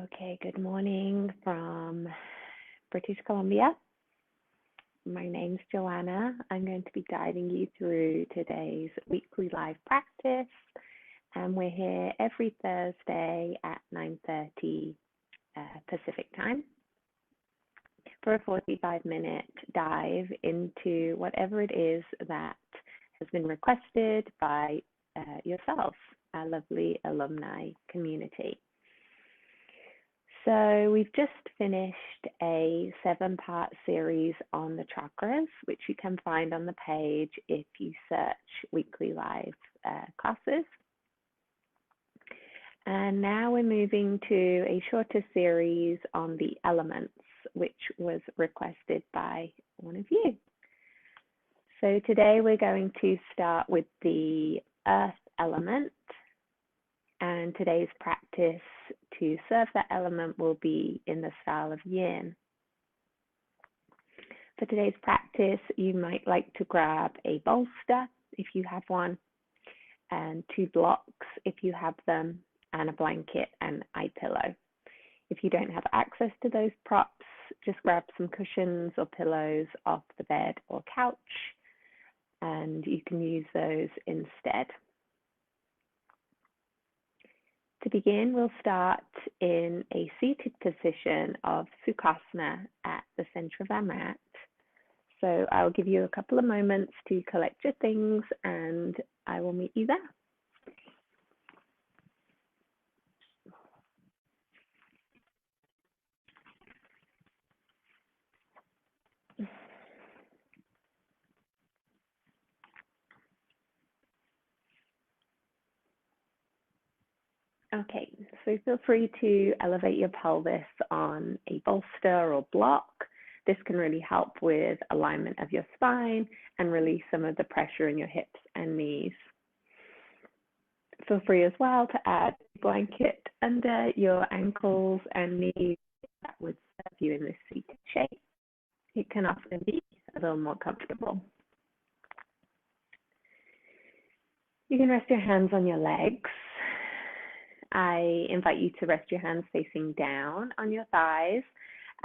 Okay, good morning from British Columbia. My name's Joanna. I'm going to be guiding you through today's weekly live practice, and we're here every Thursday at 9:30 Pacific time for a 45-minute dive into whatever it is that has been requested by yourself, our lovely alumni community. So we've just finished a 7-part series on the chakras, which you can find on the page if you search weekly live classes. And now we're moving to a shorter series on the elements, which was requested by one of you. So today we're going to start with the earth element, and today's practice to serve that element will be in the style of yin. For today's practice, you might like to grab a bolster if you have one, and 2 blocks if you have them, and a blanket and eye pillow. If you don't have access to those props, just grab some cushions or pillows off the bed or couch, and you can use those instead. To begin, we'll start in a seated position of Sukhasana at the center of our mat. So I'll give you a couple of moments to collect your things, and I will meet you there. Okay, so feel free to elevate your pelvis on a bolster or block. This can really help with alignment of your spine and release some of the pressure in your hips and knees. Feel free as well to add a blanket under your ankles and knees that would serve you in this seated shape. It can often be a little more comfortable. You can rest your hands on your legs. I invite you to rest your hands facing down on your thighs,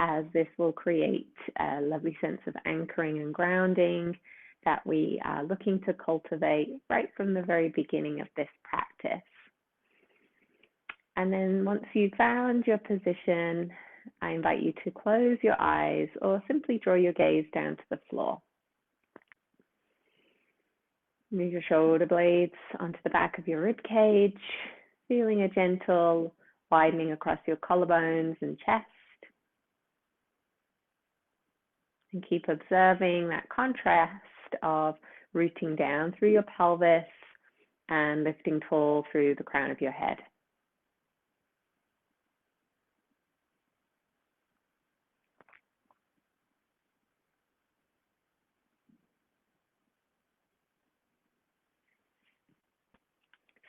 as this will create a lovely sense of anchoring and grounding that we are looking to cultivate right from the very beginning of this practice. And then once you've found your position, I invite you to close your eyes or simply draw your gaze down to the floor. Move your shoulder blades onto the back of your rib cage, feeling a gentle widening across your collarbones and chest. And keep observing that contrast of rooting down through your pelvis and lifting tall through the crown of your head.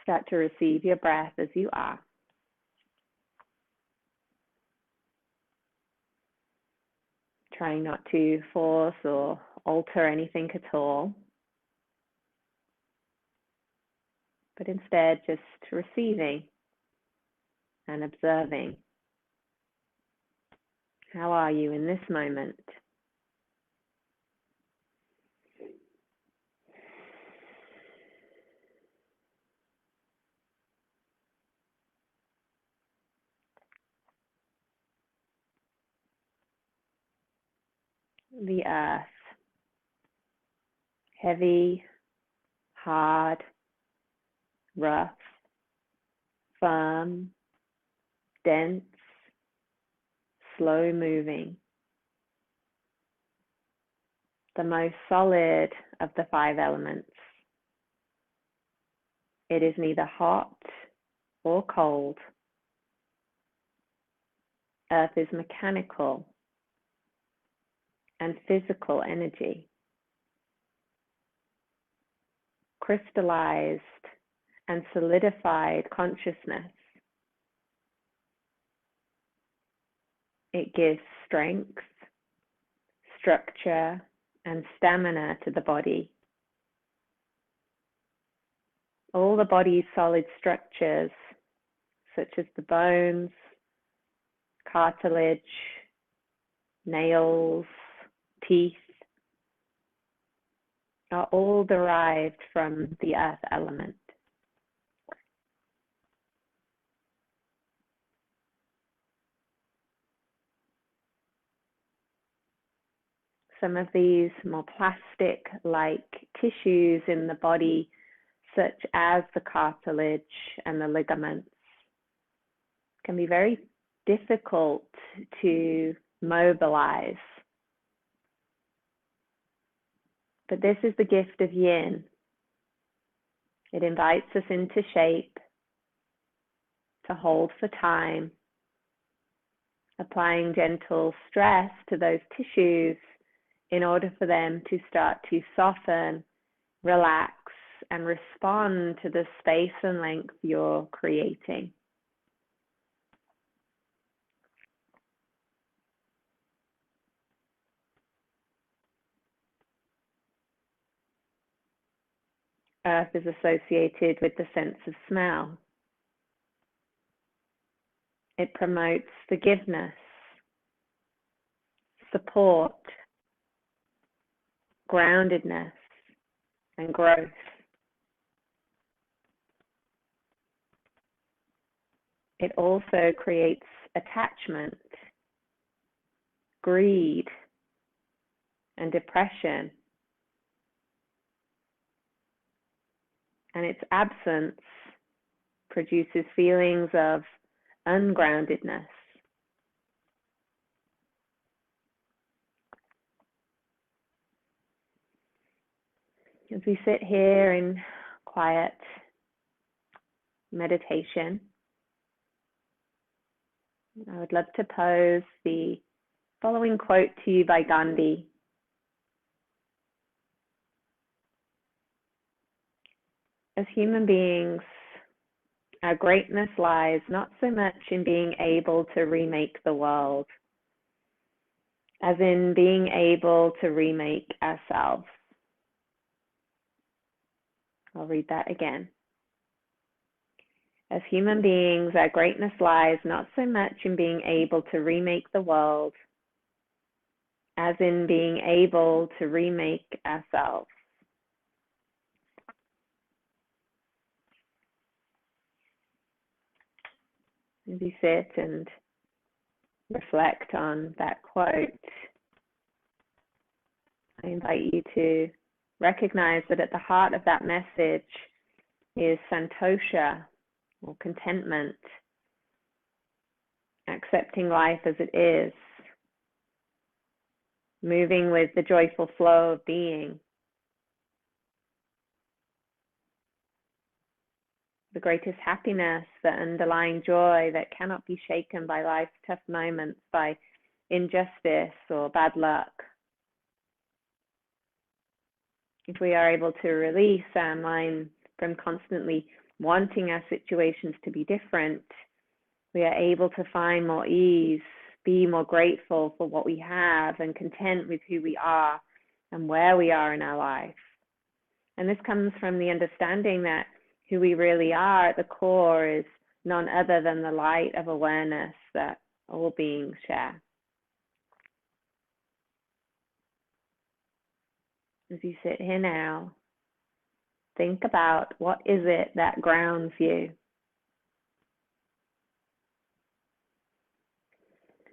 Start to receive your breath as you are. Trying not to force or alter anything at all, but instead just receiving and observing. How are you in this moment? The earth, heavy, hard, rough, firm, dense, slow moving. The most solid of the 5 elements. It is neither hot or cold. Earth is mechanical and physical energy, crystallized and solidified consciousness. It gives strength, structure, and stamina to the body. All the body's solid structures, such as the bones, cartilage, nails, teeth are all derived from the earth element. Some of these more plastic-like tissues in the body, such as the cartilage and the ligaments, can be very difficult to mobilize. But this is the gift of yin. It invites us into shape, to hold for time, applying gentle stress to those tissues in order for them to start to soften, relax, and respond to the space and length you're creating. Earth is associated with the sense of smell. It promotes forgiveness, support, groundedness, and growth. It also creates attachment, greed, and depression. And its absence produces feelings of ungroundedness. As we sit here in quiet meditation, I would love to pose the following quote to you by Gandhi. As human beings, our greatness lies not so much in being able to remake the world, as in being able to remake ourselves. I'll read that again. As human beings, our greatness lies not so much in being able to remake the world, as in being able to remake ourselves. As you sit and reflect on that quote, I invite you to recognize that at the heart of that message is santosha, or contentment, accepting life as it is, moving with the joyful flow of being. The greatest happiness, the underlying joy that cannot be shaken by life's tough moments, by injustice or bad luck. If we are able to release our mind from constantly wanting our situations to be different, we are able to find more ease, be more grateful for what we have, and content with who we are and where we are in our life. And this comes from the understanding that who we really are at the core is none other than the light of awareness that all beings share. As you sit here now, think about what is it that grounds you?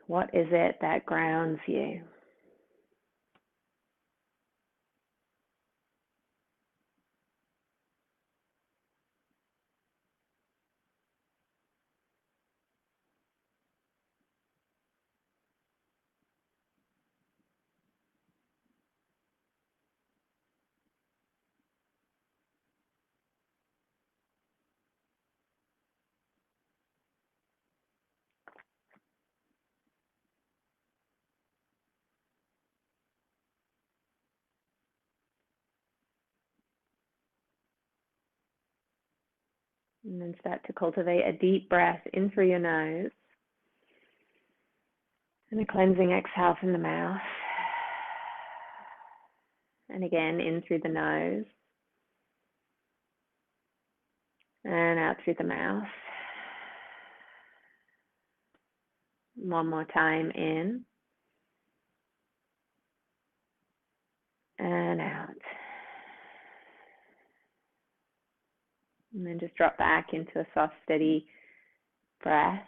What is it that grounds you? And then start to cultivate a deep breath in through your nose and a cleansing exhale from the mouth. And again, in through the nose and out through the mouth. One more time, in and out. And then just drop back into a soft, steady breath,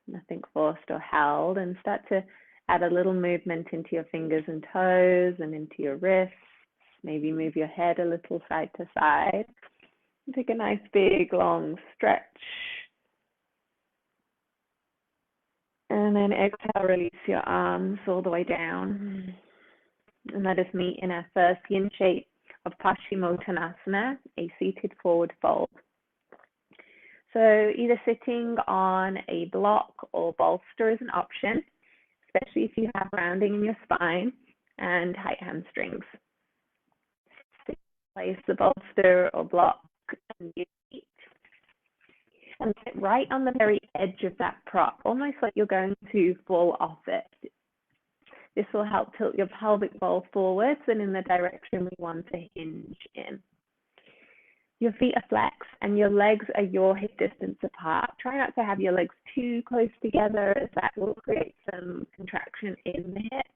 nothing forced or held, and start to add a little movement into your fingers and toes and into your wrists. Maybe move your head a little side to side. Take a nice big long stretch. And then exhale, release your arms all the way down. And let us meet in our first yin shape of Paschimottanasana, a seated forward fold. So either sitting on a block or bolster is an option, especially if you have rounding in your spine and tight hamstrings. Place the bolster or block and your feet and sit right on the very edge of that prop, almost like you're going to fall off it. This will help tilt your pelvic bowl forwards and in the direction we want to hinge in. Your feet are flexed and your legs are your hip distance apart. Try not to have your legs too close together, as that will create some contraction in the hips.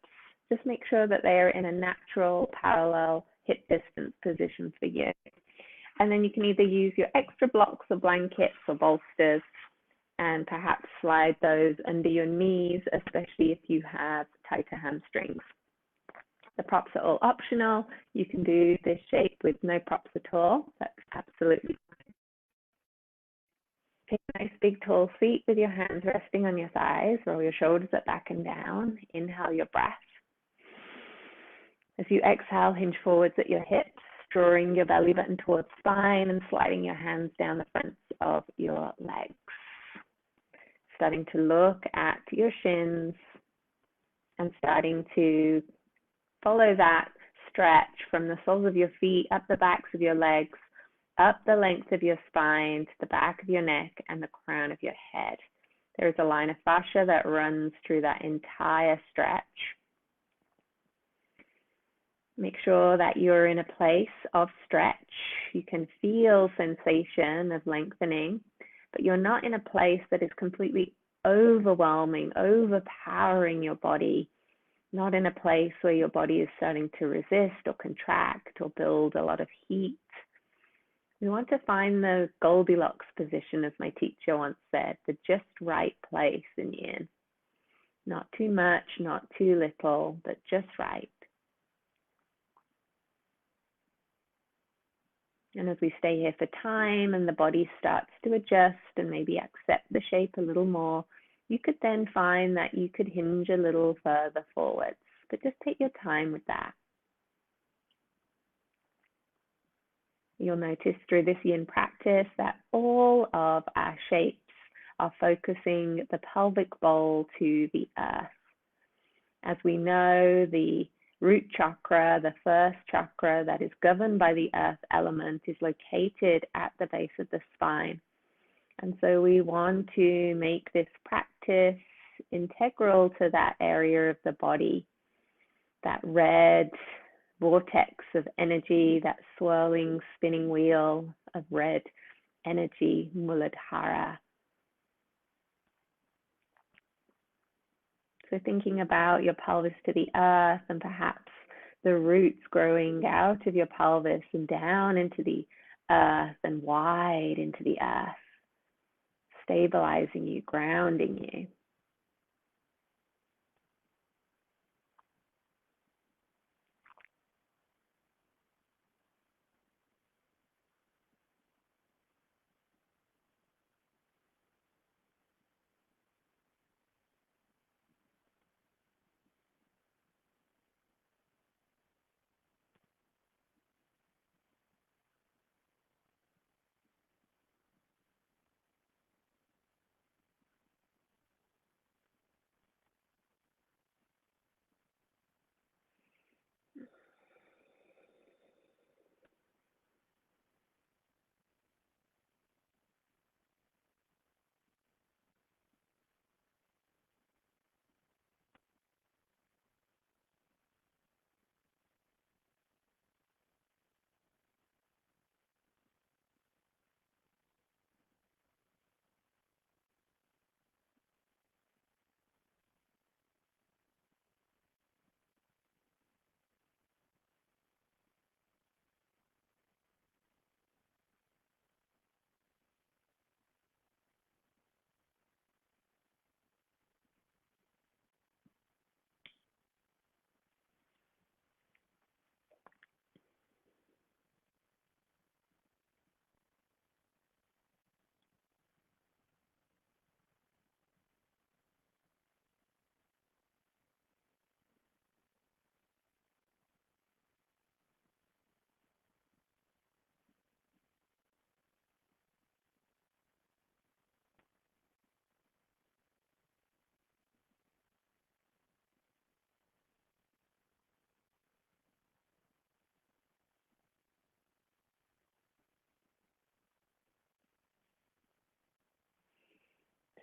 Just make sure that they are in a natural parallel hip distance position for you. And then you can either use your extra blocks or blankets or bolsters and perhaps slide those under your knees, especially if you have tighter hamstrings. The props are all optional. You can do this shape with no props at all. That's absolutely fine. Take a nice big tall seat with your hands resting on your thighs. Roll your shoulders up, back and down. Inhale your breath. As you exhale, hinge forwards at your hips, drawing your belly button towards spine and sliding your hands down the fronts of your legs. Starting to look at your shins and starting to follow that stretch from the soles of your feet, up the backs of your legs, up the length of your spine, to the back of your neck and the crown of your head. There is a line of fascia that runs through that entire stretch. Make sure that you're in a place of stretch. You can feel sensation of lengthening, but you're not in a place that is completely overwhelming, overpowering your body. Not in a place where your body is starting to resist or contract or build a lot of heat. We want to find the Goldilocks position, as my teacher once said, the just right place in yin. Not too much, not too little, but just right. And as we stay here for time and the body starts to adjust and maybe accept the shape a little more, you could then find that you could hinge a little further forwards, but just take your time with that. You'll notice through this yin practice that all of our shapes are focusing the pelvic bowl to the earth. As we know, the root chakra, the first chakra that is governed by the earth element, is located at the base of the spine. And so we want to make this practice integral to that area of the body, that red vortex of energy, that swirling, spinning wheel of red energy, Muladhara. So thinking about your pelvis to the earth and perhaps the roots growing out of your pelvis and down into the earth and wide into the earth, stabilizing you, grounding you.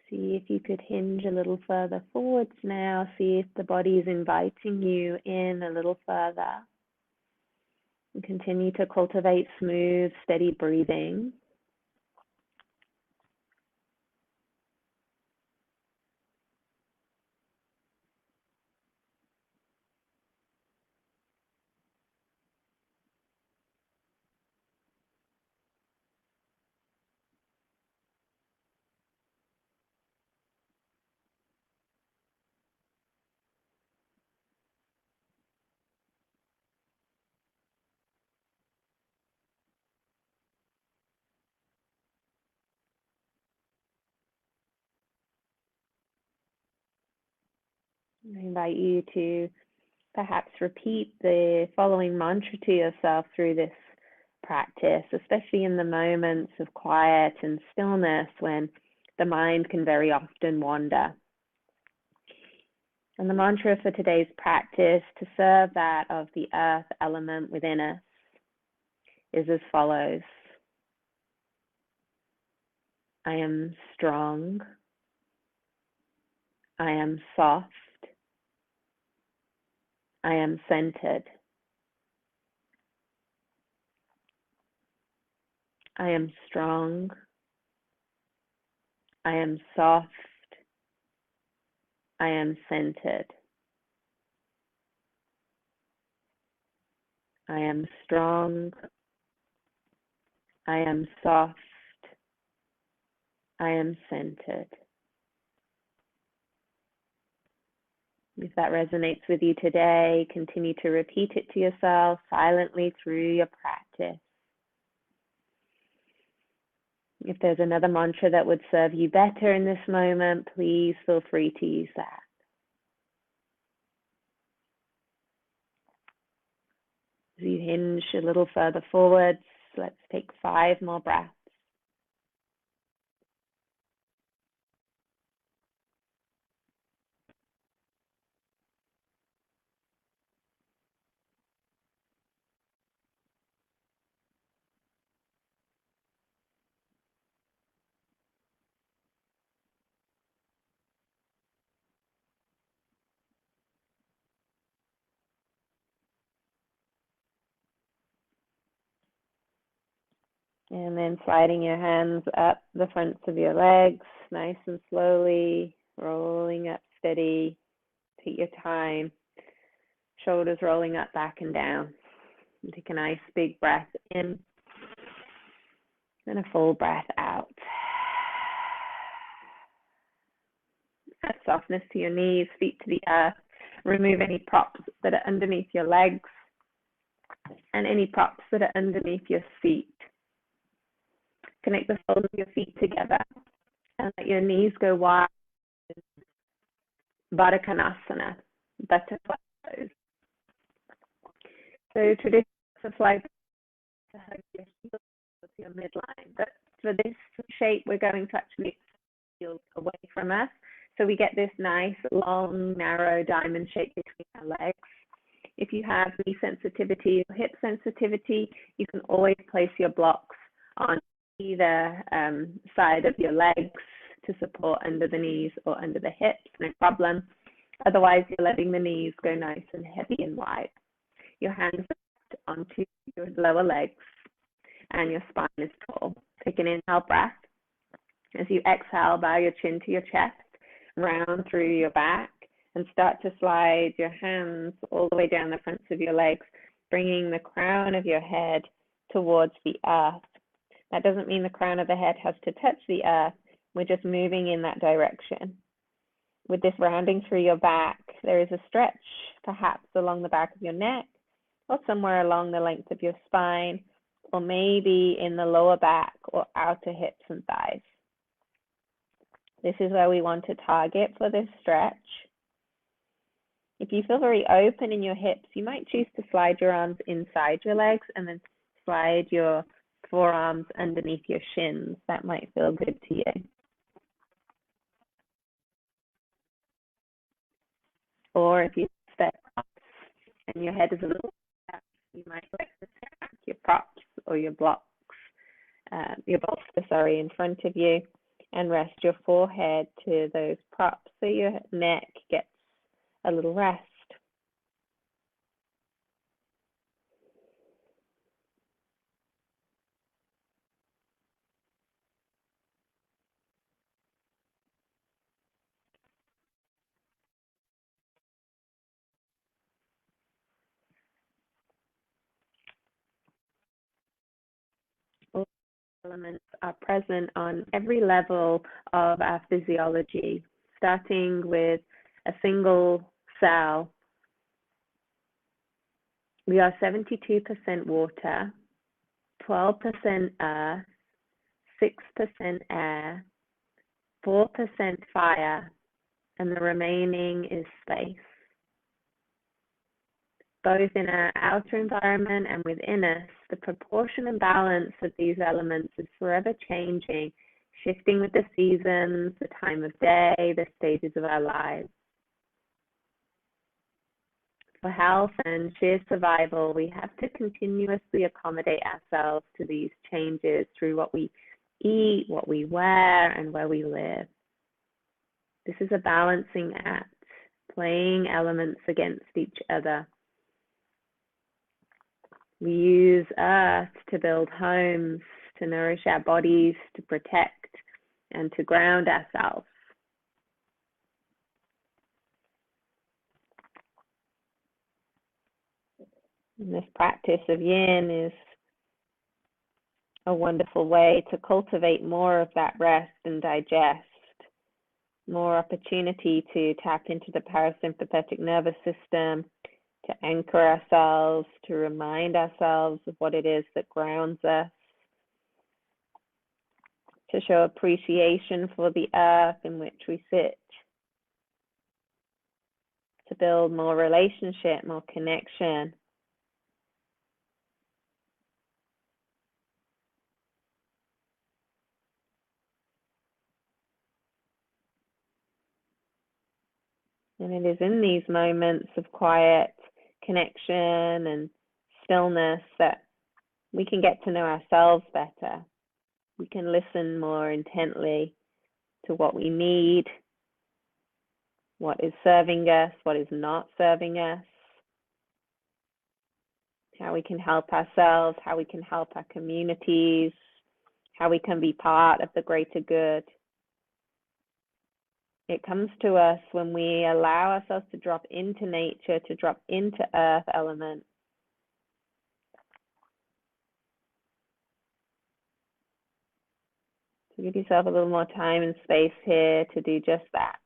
See if you could hinge a little further forwards now. See if the body is inviting you in a little further. And continue to cultivate smooth, steady breathing. I invite you to perhaps repeat the following mantra to yourself through this practice, especially in the moments of quiet and stillness when the mind can very often wander. And the mantra for today's practice, to serve that of the earth element within us, is as follows. I am strong. I am soft. I am centered. I am strong. I am soft. I am centered. I am strong. I am soft. I am centered. If that resonates with you today, continue to repeat it to yourself silently through your practice. If there's another mantra that would serve you better in this moment, please feel free to use that. As you hinge a little further forwards, let's take 5 more breaths. And then sliding your hands up the fronts of your legs, nice and slowly, rolling up steady. Take your time. Shoulders rolling up, back and down. And take a nice big breath in and a full breath out. Add softness to your knees, feet to the earth. Remove any props that are underneath your legs and any props that are underneath your feet. Connect the soles of your feet together and let your knees go wide. Baddha Konasana, butterfly pose. So traditional butterfly to hug your heels with your midline, but for this shape, we're going to actually heels away from us. So we get this nice, long, narrow diamond shape between our legs. If you have knee sensitivity or hip sensitivity, you can always place your blocks on either side of your legs to support under the knees or under the hips, no problem. Otherwise, you're letting the knees go nice and heavy and wide. Your hands are onto your lower legs and your spine is tall. Take an inhale breath. As you exhale, bow your chin to your chest, round through your back, and start to slide your hands all the way down the fronts of your legs, bringing the crown of your head towards the earth. That doesn't mean the crown of the head has to touch the earth. We're just moving in that direction. With this rounding through your back, there is a stretch, perhaps along the back of your neck, or somewhere along the length of your spine, or maybe in the lower back or outer hips and thighs. This is where we want to target for this stretch. If you feel very open in your hips, you might choose to slide your arms inside your legs and then slide your forearms underneath your shins. That might feel good to you. Or if you step up and your head is a little back, you might like to stack your props or your blocks, your bolster, in front of you. And rest your forehead to those props so your neck gets a little rest. All elements are present on every level of our physiology, starting with a single cell. We are 72% water, 12% earth, 6% air, 4% fire, and the remaining is space. Both in our outer environment and within us, the proportion and balance of these elements is forever changing, shifting with the seasons, the time of day, the stages of our lives. For health and sheer survival, we have to continuously accommodate ourselves to these changes through what we eat, what we wear, and where we live. This is a balancing act, playing elements against each other. We use earth to build homes, to nourish our bodies, to protect, and to ground ourselves. And this practice of yin is a wonderful way to cultivate more of that rest and digest, more opportunity to tap into the parasympathetic nervous system, to anchor ourselves, to remind ourselves of what it is that grounds us, to show appreciation for the earth in which we sit, to build more relationship, more connection. And it is in these moments of quiet connection and stillness that we can get to know ourselves better. We can listen more intently to what we need, what is serving us, what is not serving us, how we can help ourselves, how we can help our communities, how we can be part of the greater good. It comes to us when we allow ourselves to drop into nature, to drop into earth element. So give yourself a little more time and space here to do just that.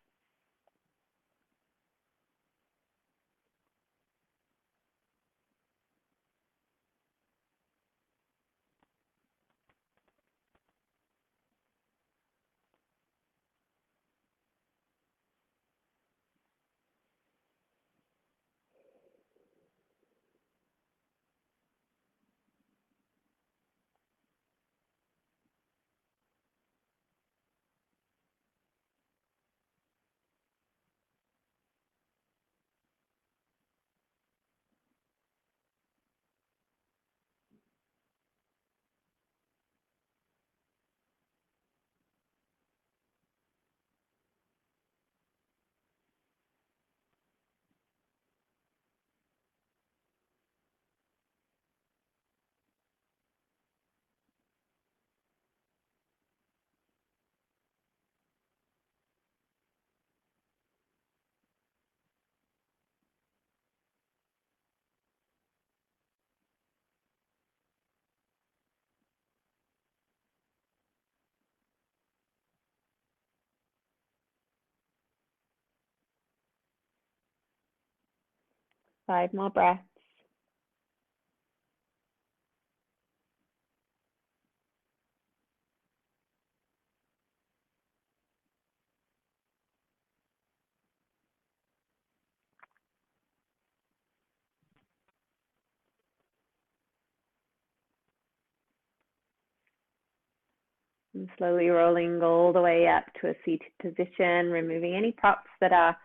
Five more breaths. And slowly rolling all the way up to a seated position, removing any props that are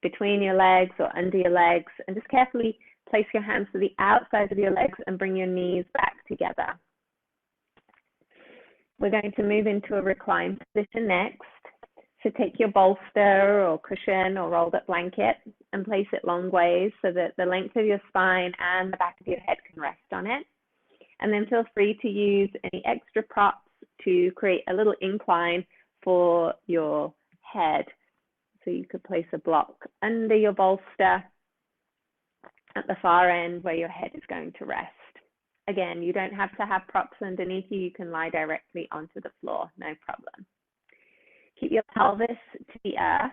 between your legs or under your legs, and just carefully place your hands to the outside of your legs and bring your knees back together. We're going to move into a reclined position next. So take your bolster or cushion or rolled up blanket and place it long ways so that the length of your spine and the back of your head can rest on it. And then feel free to use any extra props to create a little incline for your head. So you could place a block under your bolster at the far end where your head is going to rest. Again, you don't have to have props underneath you. You can lie directly onto the floor, no problem. Keep your pelvis to the earth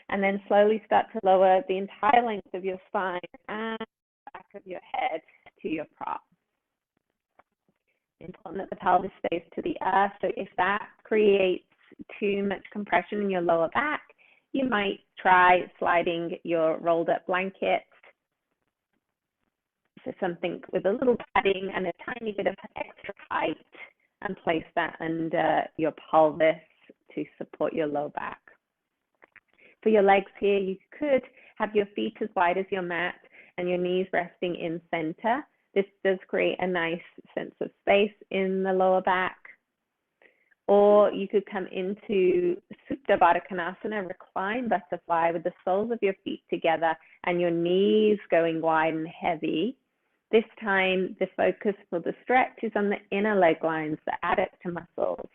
and then slowly start to lower the entire length of your spine and the back of your head to your prop. Important that the pelvis stays to the earth. So if that creates too much compression in your lower back, you might try sliding your rolled up blanket, so something with a little padding and a tiny bit of extra height, and place that under your pelvis to support your low back. For your legs here, you could have your feet as wide as your mat and your knees resting in center. This does create a nice sense of space in the lower back. Or you could come into Supta Baddha Konasana, recline butterfly, with the soles of your feet together and your knees going wide and heavy. This time, the focus for the stretch is on the inner leg lines, the adductor muscles.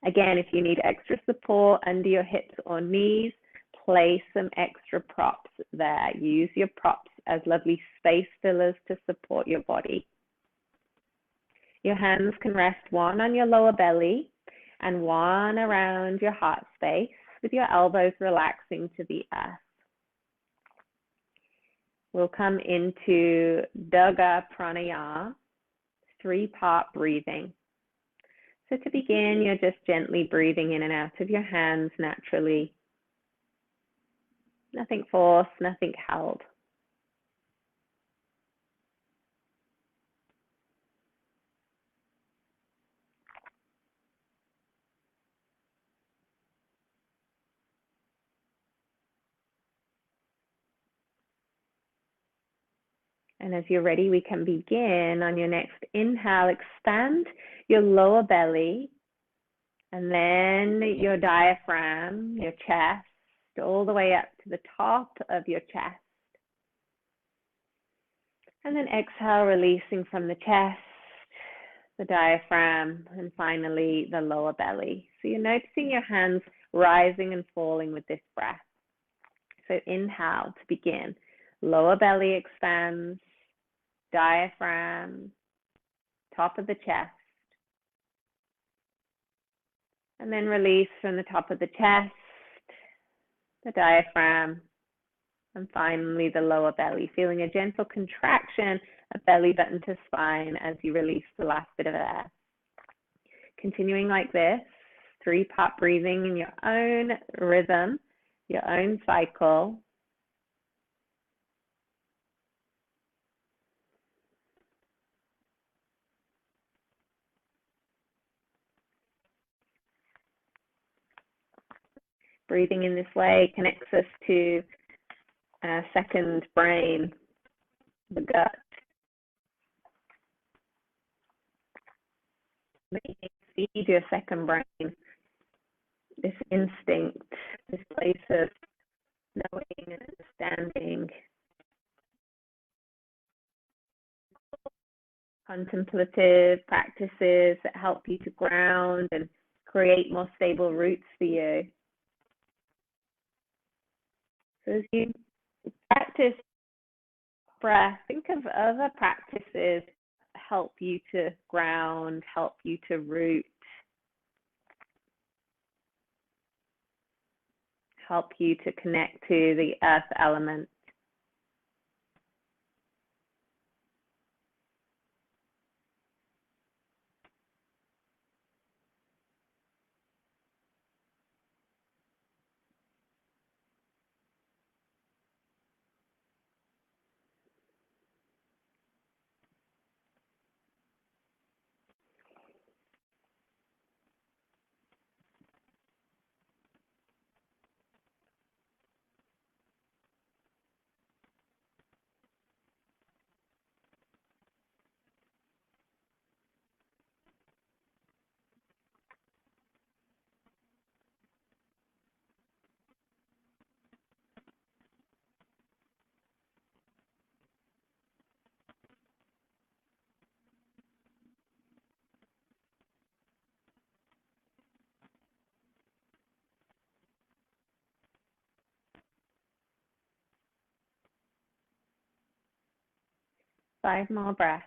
Again, if you need extra support under your hips or knees, place some extra props there. Use your props as lovely space fillers to support your body. Your hands can rest one on your lower belly and one around your heart space, with your elbows relaxing to the earth. We'll come into Dagga Pranayama, 3-part breathing. So to begin, you're just gently breathing in and out of your hands naturally. Nothing forced, nothing held. And as you're ready, we can begin. On your next inhale, expand your lower belly and then your diaphragm, your chest, all the way up to the top of your chest. And then exhale, releasing from the chest, the diaphragm, and finally the lower belly. So you're noticing your hands rising and falling with this breath. So inhale to begin. Lower belly expands, diaphragm, top of the chest. And then release from the top of the chest, the diaphragm, and finally the lower belly, feeling a gentle contraction of belly button to spine as you release the last bit of air. Continuing like this, 3-part breathing in your own rhythm, your own cycle. Breathing in this way connects us to our second brain, the gut. Feed your second brain this instinct, this place of knowing and understanding, contemplative practices that help you to ground and create more stable roots for you. So as you practice breath, think of other practices that help you to ground, help you to root, help you to connect to the earth element. 5 more breaths.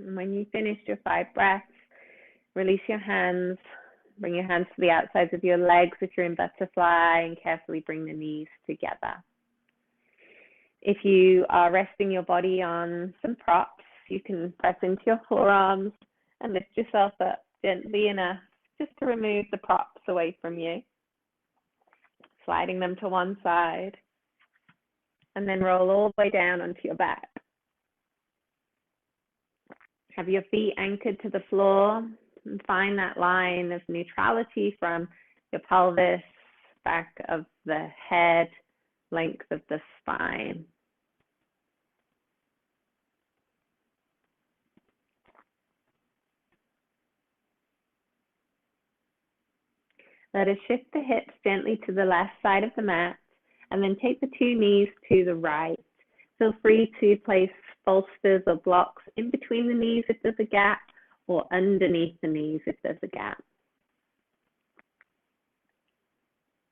And when you finished your 5 breaths, release your hands. Bring your hands to the outsides of your legs if you're in butterfly, and carefully bring the knees together. If you are resting your body on some props, you can press into your forearms and lift yourself up gently enough just to remove the props away from you, sliding them to one side, and then roll all the way down onto your back. Have your feet anchored to the floor and find that line of neutrality from your pelvis, back of the head, length of the spine. Let us shift the hips gently to the left side of the mat, and then take the 2 knees to the right. Feel free to place bolsters or blocks in between the knees if there's a gap, or underneath the knees if there's a gap.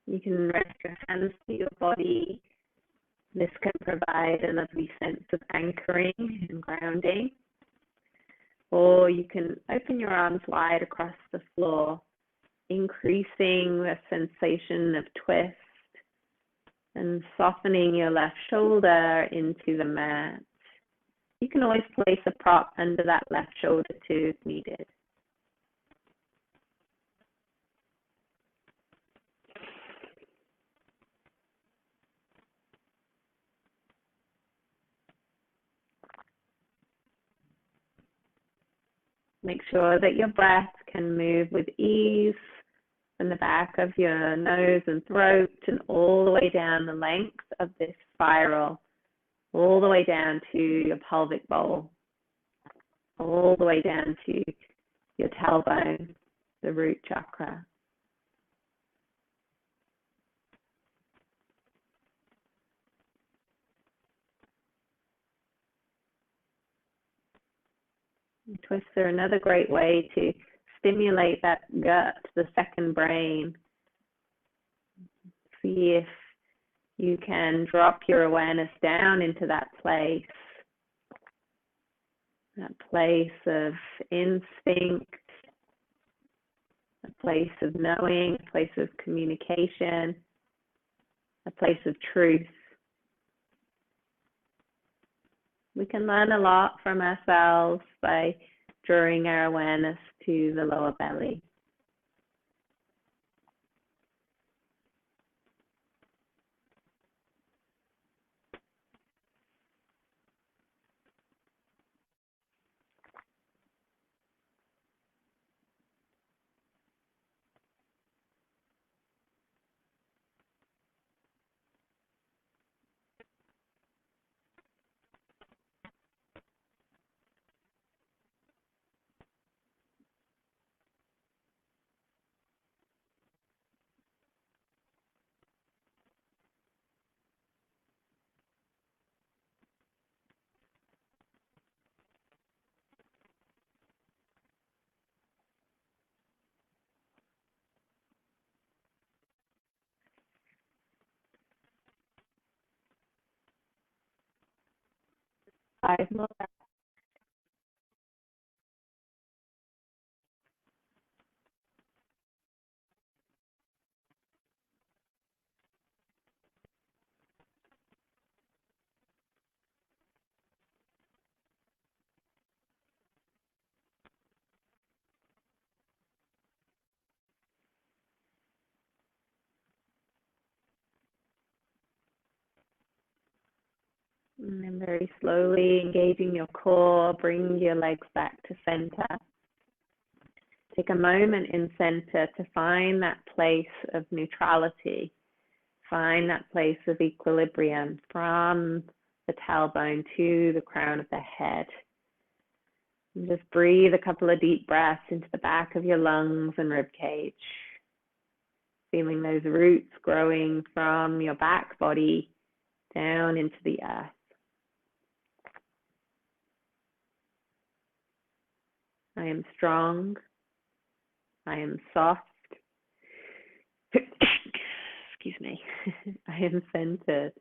You can rest your hands to your body. This can provide a lovely sense of anchoring and grounding. Or you can open your arms wide across the floor, increasing the sensation of twist and softening your left shoulder into the mat. You can always place a prop under that left shoulder too if needed. Make sure that your breath can move with ease from the back of your nose and throat and all the way down the length of this spiral, all the way down to your pelvic bowl, all the way down to your tailbone, the root chakra. Twists are another great way to stimulate that gut, the second brain. See if you can drop your awareness down into that place of instinct, a place of knowing, a place of communication, a place of truth. We can learn a lot from ourselves by drawing our awareness to the lower belly. Five more. And then very slowly engaging your core, bring your legs back to center. Take a moment in center to find that place of neutrality. Find that place of equilibrium from the tailbone to the crown of the head. And just breathe a couple of deep breaths into the back of your lungs and rib cage, feeling those roots growing from your back body down into the earth. I am strong. I am soft. Excuse me. I am centered.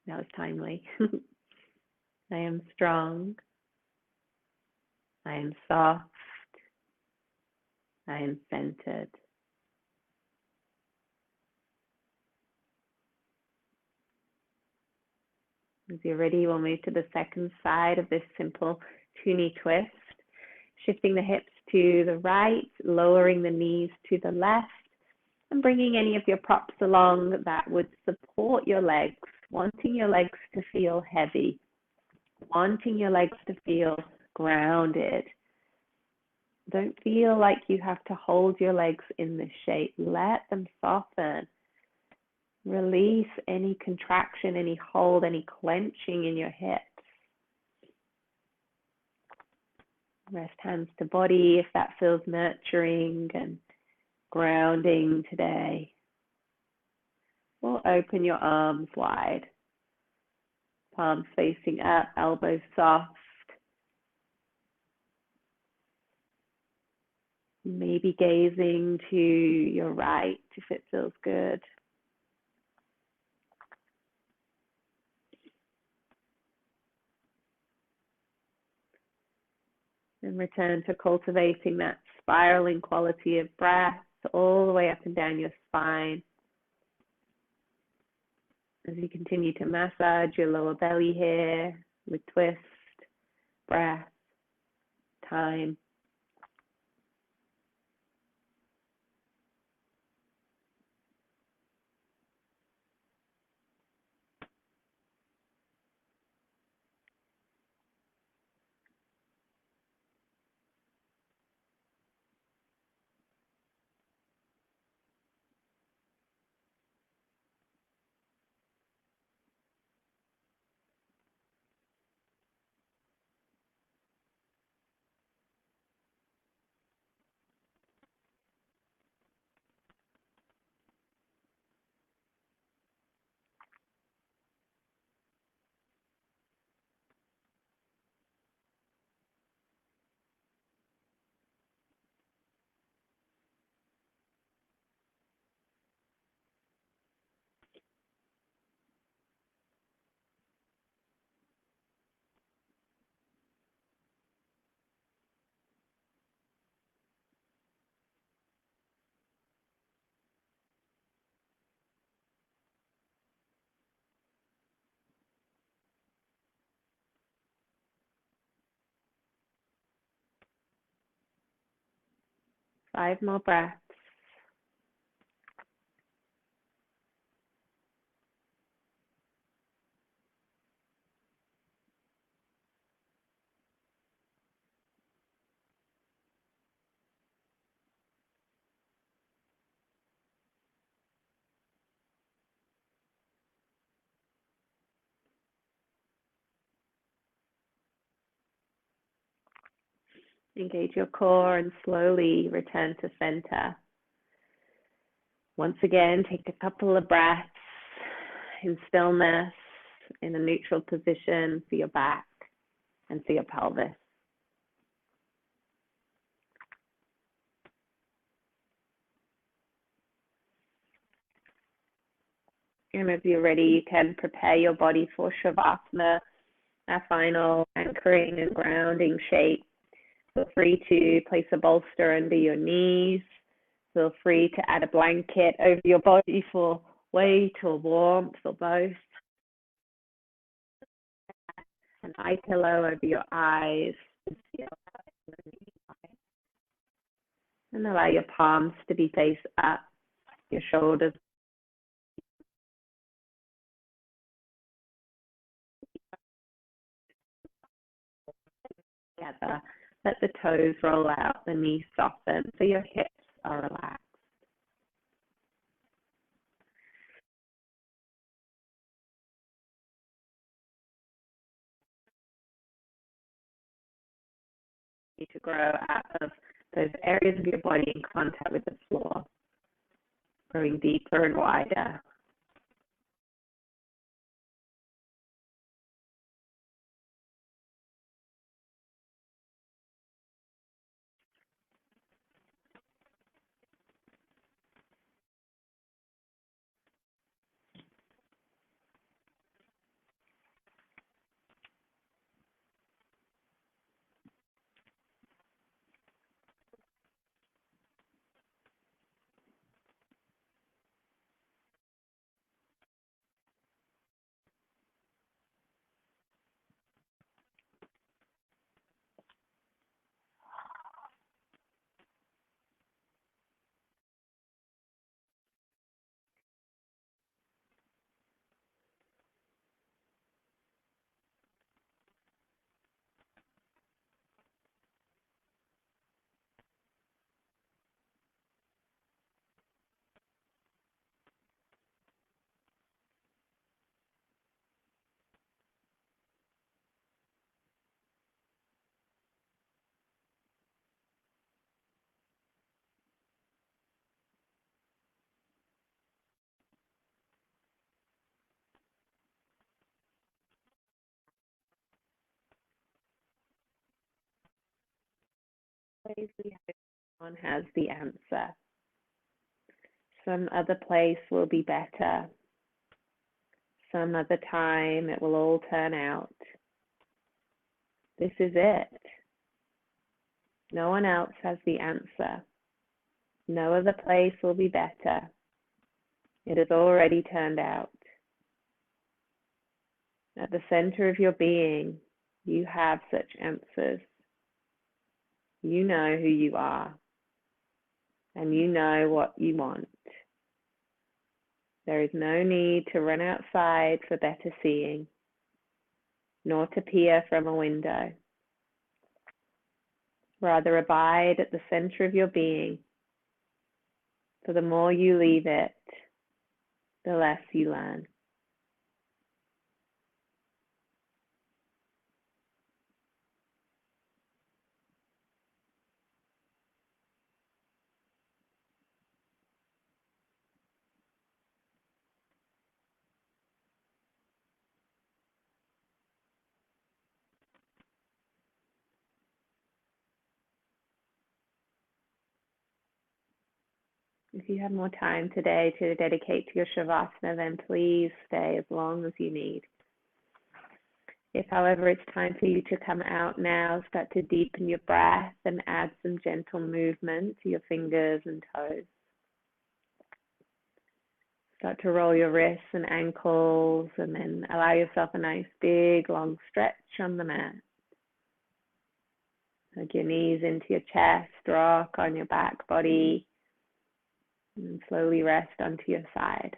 That was timely. I am strong. I am soft. I am centered. As you're ready, we'll move to the second side of this simple two-knee twist, shifting the hips to the right, lowering the knees to the left, and bringing any of your props along that would support your legs, wanting your legs to feel heavy, wanting your legs to feel grounded. Don't feel like you have to hold your legs in this shape. Let them soften. Release any contraction, any hold, any clenching in your hips. Rest hands to body if that feels nurturing and grounding today. Or open your arms wide. Palms facing up, elbows soft. Maybe gazing to your right if it feels good. And return to cultivating that spiraling quality of breath all the way up and down your spine. As you continue to massage your lower belly here with twist, breath, time. Five more breaths. Engage your core and slowly return to center. Once again, take a couple of breaths in stillness, in a neutral position for your back and for your pelvis. And if you're ready, you can prepare your body for Shavasana, our final anchoring and grounding shape. Feel free to place a bolster under your knees. Feel free to add a blanket over your body for weight or warmth or both. An eye pillow over your eyes. And allow your palms to be face up, your shoulders together. Let the toes roll out, the knees soften, so your hips are relaxed. continue to grow out of those areas of your body in contact with the floor, growing deeper and wider. One has the answer. Some other place will be better. Some other time it will all turn out. This is it. No one else has the answer. No other place will be better. It has already turned out. At the center of your being, you have such answers. You know who you are, and you know what you want. There is no need to run outside for better seeing, nor to peer from a window. Rather, abide at the center of your being, for the more you leave it, the less you learn. If you have more time today to dedicate to your Shavasana, then please stay as long as you need. If, however, it's time for you to come out now, start to deepen your breath and add some gentle movement to your fingers and toes. Start to roll your wrists and ankles, and then allow yourself a nice big long stretch on the mat. Hug your knees into your chest, rock on your back body, and slowly rest onto your side.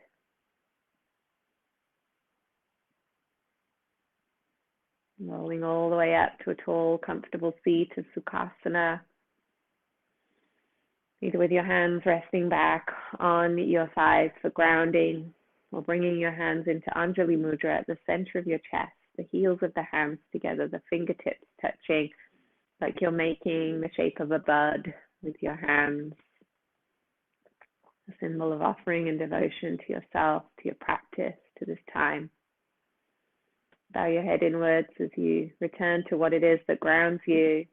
Rolling all the way up to a tall, comfortable seat of Sukhasana, either with your hands resting back on your thighs for grounding, or bringing your hands into Anjali Mudra at the center of your chest, the heels of the hands together, the fingertips touching, like you're making the shape of a bud with your hands, a symbol of offering and devotion to yourself, to your practice, to this time. Bow your head inwards as you return to what it is that grounds you.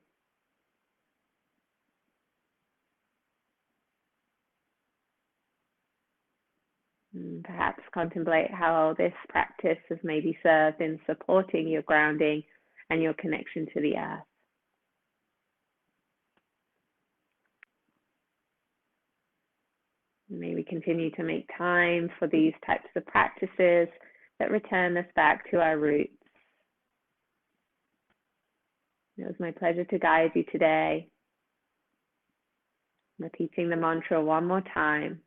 And perhaps contemplate how this practice has maybe served in supporting your grounding and your connection to the earth. May we continue to make time for these types of practices that return us back to our roots. It was my pleasure to guide you today. Repeating the mantra one more time.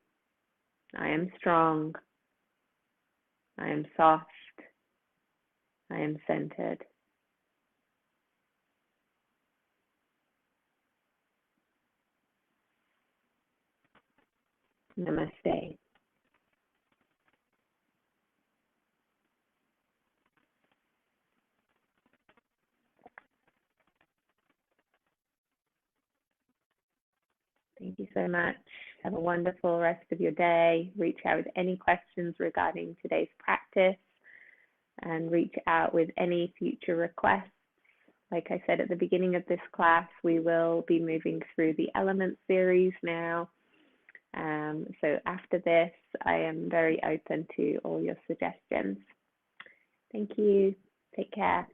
I am strong. I am soft. I am centered. Namaste. you so much. Have a wonderful rest of your day. Reach out with any questions regarding today's practice and reach out with any future requests. Like I said at the beginning of this class, we will be moving through the element series now. So after this, I am very open to all your suggestions. Thank you. Take care.